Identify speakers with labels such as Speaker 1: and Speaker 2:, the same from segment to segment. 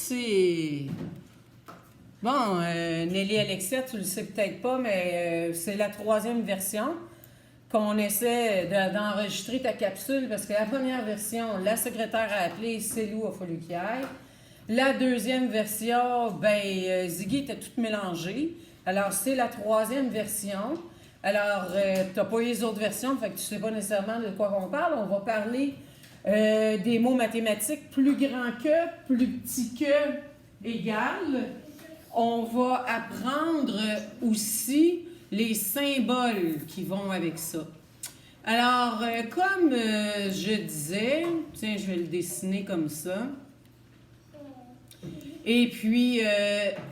Speaker 1: c'est... Bon, Nelly Alexia, tu le sais peut-être pas, mais c'est la 3e version qu'on essaie d'enregistrer ta capsule parce que la première version, la secrétaire a appelé, c'est Lou, il a fallu qu'il aille. La 2e version, Ziggy était tout mélangé. Alors, c'est la 3e version. Alors, tu n'as pas eu les autres versions, fait que tu ne sais pas nécessairement de quoi on parle. On va parler des mots mathématiques plus grand que, plus petit que, égal. On va apprendre aussi les symboles qui vont avec ça. Alors, comme je disais, tiens, je vais le dessiner comme ça. Et puis,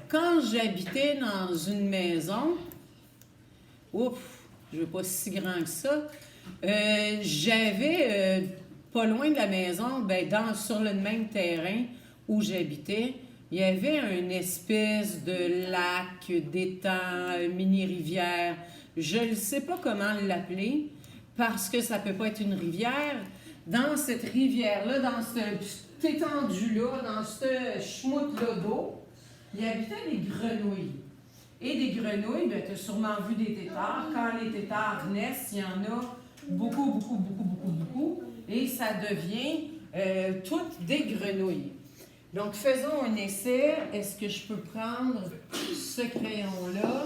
Speaker 1: quand j'habitais dans une maison, je ne veux pas si grand que ça, j'avais pas loin de la maison, sur le même terrain où j'habitais, il y avait une espèce de lac, d'étang, mini-rivière. Je ne sais pas comment l'appeler parce que ça ne peut pas être une rivière. Dans cette rivière-là, dans cette étendue-là, dans ce schmout-là d'eau, il habitait des grenouilles. Et des grenouilles, tu as sûrement vu des têtards. Quand les têtards naissent, il y en a beaucoup. Et ça devient toutes des grenouilles. Donc, faisons un essai. Est-ce que je peux prendre ce crayon-là?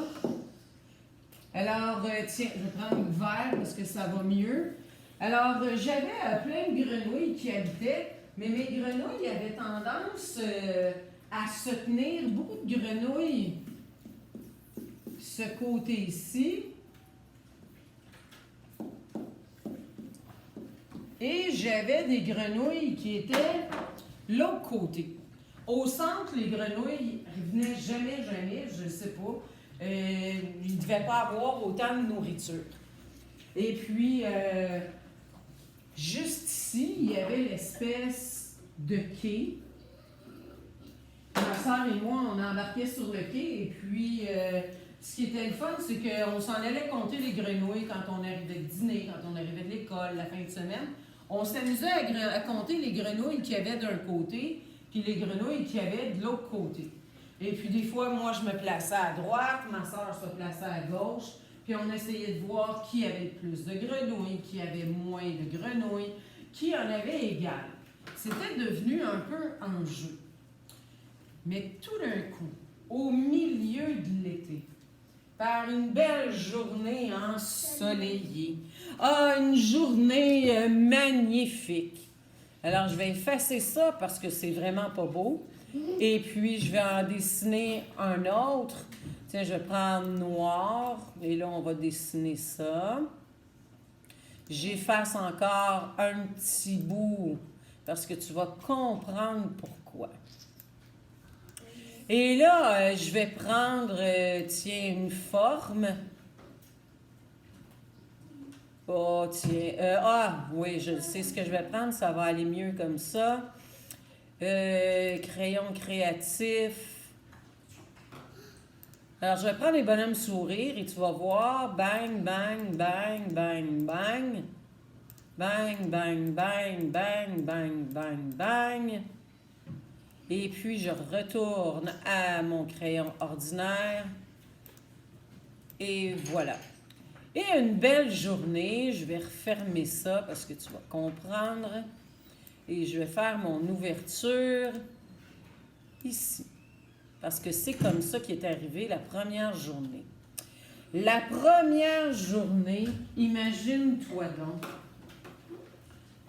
Speaker 1: Alors, tiens, je vais prendre le vert parce que ça va mieux. Alors, j'avais plein de grenouilles qui habitaient, mais mes grenouilles avaient tendance à se tenir, beaucoup de grenouilles, ce côté ici. Et j'avais des grenouilles qui étaient l'autre côté. Au centre, les grenouilles ne venaient jamais, je ne sais pas. Ils ne devaient pas avoir autant de nourriture. Et puis, juste ici, il y avait l'espèce de quai. Ma soeur et moi, on embarquait sur le quai. Et puis, ce qui était le fun, c'est qu'on s'en allait compter les grenouilles quand on arrivait de dîner, quand on arrivait de l'école, la fin de semaine. On s'amusait à compter les grenouilles qu'il y avait d'un côté, puis les grenouilles qu'il y avait de l'autre côté. Et puis des fois, moi, je me plaçais à droite, ma soeur se plaçait à gauche, puis on essayait de voir qui avait plus de grenouilles, qui avait moins de grenouilles, qui en avait égal. C'était devenu un peu un jeu. Mais tout d'un coup, au milieu de l'été, par une belle journée ensoleillée, une journée magnifique. Alors, je vais effacer ça parce que c'est vraiment pas beau. Et puis, je vais en dessiner un autre. Tiens, je vais prendre noir. Et là, on va dessiner ça. J'efface encore un petit bout parce que tu vas comprendre pourquoi. Et là, je vais prendre, une forme. Oh, tiens. Oui, je sais ce que je vais prendre. Ça va aller mieux comme ça. Crayon créatif. Alors, je vais prendre les bonhommes sourire et tu vas voir. Bang, bang, bang, bang, bang. Bang, bang, bang, bang, bang, bang, bang. Et puis, je retourne à mon crayon ordinaire. Et voilà. Et une belle journée. Je vais refermer ça parce que tu vas comprendre. Et je vais faire mon ouverture ici. Parce que c'est comme ça qui est arrivé la première journée. La première journée, imagine-toi donc.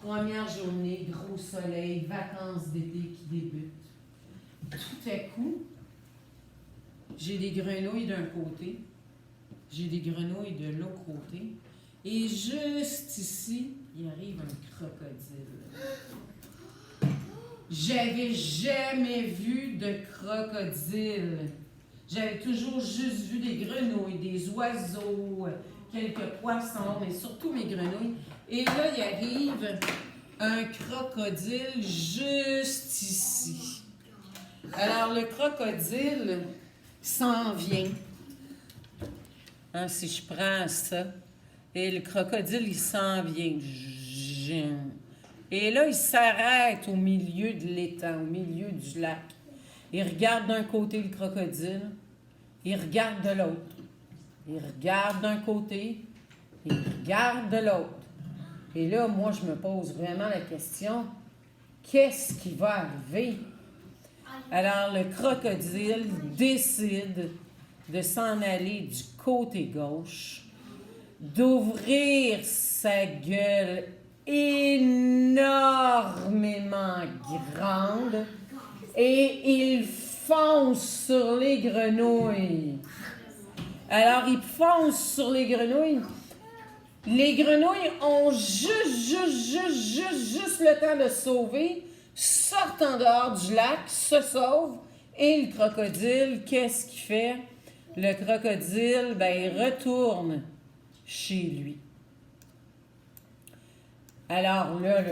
Speaker 1: Première journée, gros soleil, vacances d'été qui débutent. Tout à coup, j'ai des grenouilles d'un côté, j'ai des grenouilles de l'autre côté, et juste ici, il arrive un crocodile. J'avais jamais vu de crocodile. J'avais toujours juste vu des grenouilles, des oiseaux, quelques poissons, mais surtout mes grenouilles. Et là, il arrive un crocodile juste ici. Alors, le crocodile s'en vient. Si je prends ça, et le crocodile, il s'en vient. Et là, il s'arrête au milieu de l'étang, au milieu du lac. Il regarde d'un côté le crocodile, il regarde de l'autre. Il regarde d'un côté, il regarde de l'autre. Et là, moi, je me pose vraiment la question, qu'est-ce qui va arriver? Alors, le crocodile décide de s'en aller du côté gauche, d'ouvrir sa gueule énormément grande et il fonce sur les grenouilles. Alors, il fonce sur les grenouilles. Les grenouilles ont juste le temps de se sauver, sortent en dehors du lac, se sauvent, et le crocodile, qu'est-ce qu'il fait? Le crocodile, il retourne chez lui. Alors là,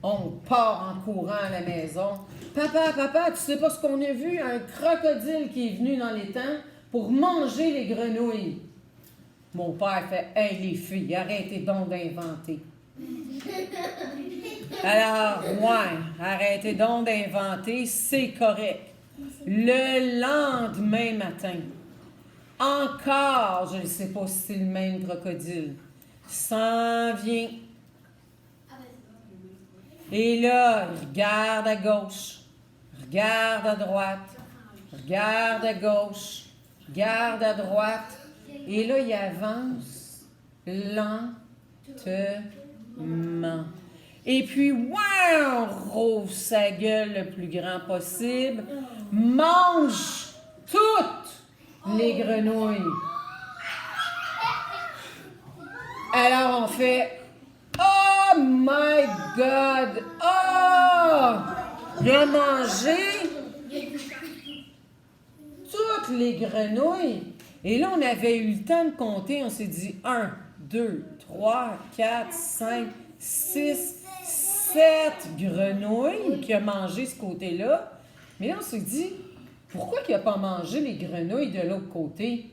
Speaker 1: on part en courant à la maison. Papa, tu sais pas ce qu'on a vu? Un crocodile qui est venu dans l'étang pour manger les grenouilles. Mon père fait « Hey, les filles, arrêtez donc d'inventer. » Alors, arrêtez donc d'inventer, c'est correct. Le lendemain matin, encore, je ne sais pas si c'est le même crocodile, s'en vient. Et là, il regarde à gauche, regarde à droite, regarde à gauche, regarde à droite. Et là, il avance lentement. Et puis, rouvre sa gueule le plus grand possible, mange toutes les grenouilles. Alors, on fait « Oh my God! Oh! Il a mangé toutes les grenouilles! » Et là, on avait eu le temps de compter. On s'est dit 1, 2, 3, 4, 5, 6, 7 grenouilles qu'il a mangé ce côté-là. Mais là, on s'est dit, pourquoi il n'a pas mangé les grenouilles de l'autre côté?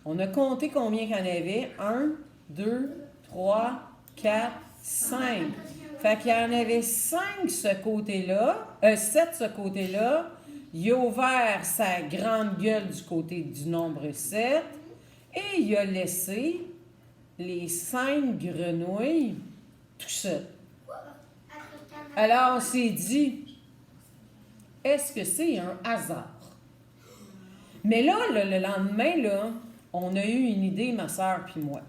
Speaker 1: On a compté combien qu'il y en avait. 1, 2, 3, 4, 5. Fait qu'il y en avait 5 ce côté-là, 7 ce côté-là. Il a ouvert sa grande gueule du côté du nombre 7 et il a laissé les 5 grenouilles tout seul. Alors, on s'est dit, est-ce que c'est un hasard? Mais là, le lendemain, on a eu une idée, ma soeur puis moi.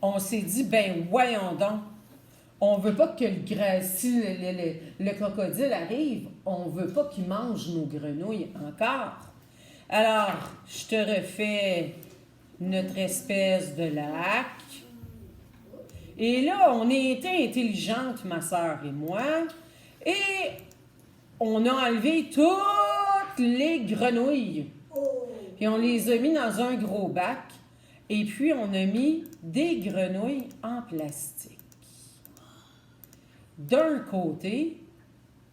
Speaker 1: On s'est dit, voyons donc. On ne veut pas que si le crocodile arrive, on ne veut pas qu'il mange nos grenouilles encore. Alors, je te refais notre espèce de lac. Et là, on a été intelligentes, ma soeur et moi, et on a enlevé toutes les grenouilles. Puis on les a mis dans un gros bac, et puis on a mis des grenouilles en plastique. D'un côté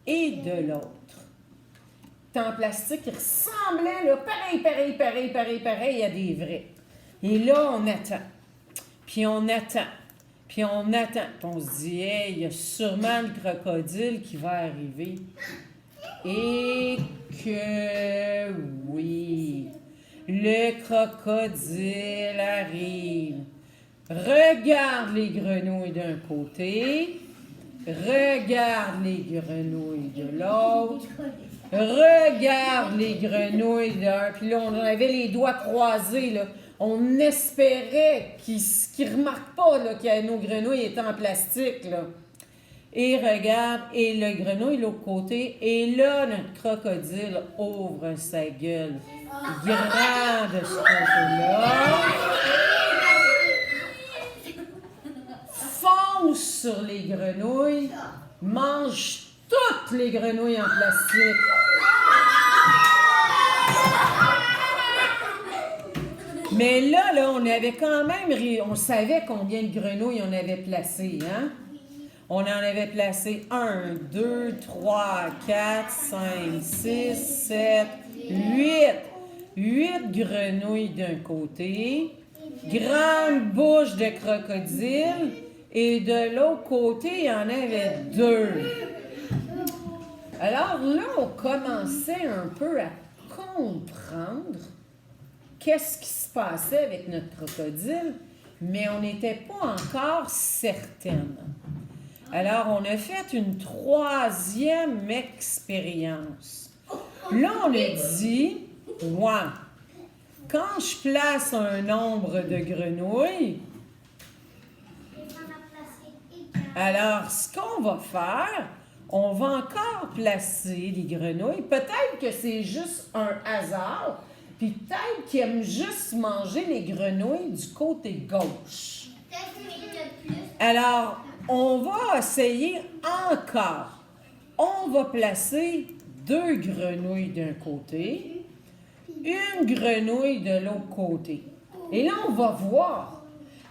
Speaker 1: et de l'autre. En plastique, il ressemblait pareil à des vrais. Et là, on attend. Puis on attend. Puis on se dit, hey, il y a sûrement le crocodile qui va arriver. Et que oui, le crocodile arrive. Regarde les grenouilles d'un côté. Regarde les grenouilles de l'autre. Regarde les grenouilles d'un. Puis là, on avait les doigts croisés, là. On espérait qu'ils ne remarquent pas là, que nos grenouilles étaient en plastique, là. Et regarde, et le grenouille de l'autre côté. Et là, notre crocodile ouvre sa gueule. Grand de ce côté-là. Fonce sur les grenouilles, mange toutes les grenouilles en plastique. Mais là, on avait quand même, on savait combien de grenouilles on avait placées, hein? On en avait placé 1, 2, 3, 4, 5, 6, 7, 8. 8 grenouilles d'un côté, grande bouche de crocodile, et de l'autre côté, il y en avait 2. Alors là, on commençait un peu à comprendre qu'est-ce qui se passait avec notre crocodile, mais on n'était pas encore certaine. Alors, on a fait une troisième expérience. Là, on a dit, ouais, quand je place un nombre de grenouilles, alors ce qu'on va faire, on va encore placer les grenouilles. Peut-être que c'est juste un hasard, puis peut-être qu'ils aiment juste manger les grenouilles du côté gauche. Alors, on va essayer encore. On va placer 2 grenouilles d'un côté, une grenouille de l'autre côté. Et là, on va voir.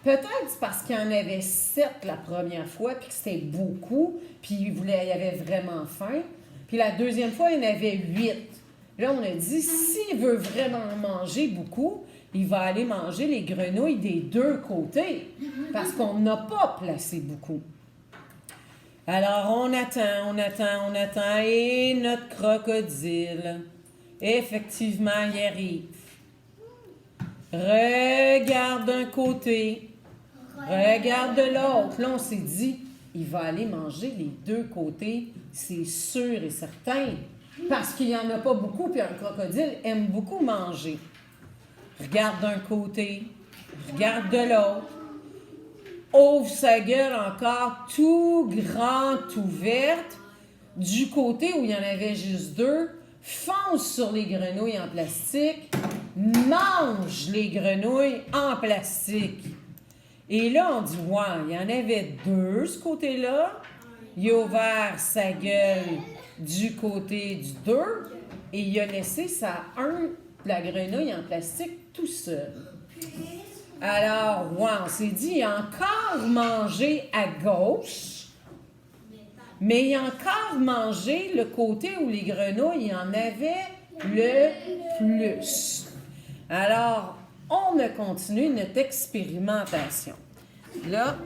Speaker 1: Peut-être c'est parce qu'il y en avait 7 la première fois, puis que c'était beaucoup, puis il avait vraiment faim. Puis la deuxième fois, il y en avait 8. Là, on a dit, s'il veut vraiment manger beaucoup, il va aller manger les grenouilles des 2 côtés, parce qu'on n'a pas placé beaucoup. Alors, on attend, et notre crocodile, effectivement, il arrive. Regarde d'un côté, regarde de l'autre. Là, on s'est dit, il va aller manger les 2 côtés, c'est sûr et certain, parce qu'il n'y en a pas beaucoup, puis un crocodile aime beaucoup manger. Regarde d'un côté, regarde de l'autre. Ouvre sa gueule encore tout grand, ouverte. Du côté où il y en avait juste 2, fonce sur les grenouilles en plastique, mange les grenouilles en plastique. Et là, on dit, ouais, il y en avait 2 ce côté-là. Il a ouvert sa gueule du côté du 2 et il a laissé la grenouille en plastique tout seul. Alors, ouais, on s'est dit, il a encore mangé à gauche, mais il a encore mangé le côté où les grenouilles, il y en avait le plus. Alors, on a continué notre expérimentation. Là,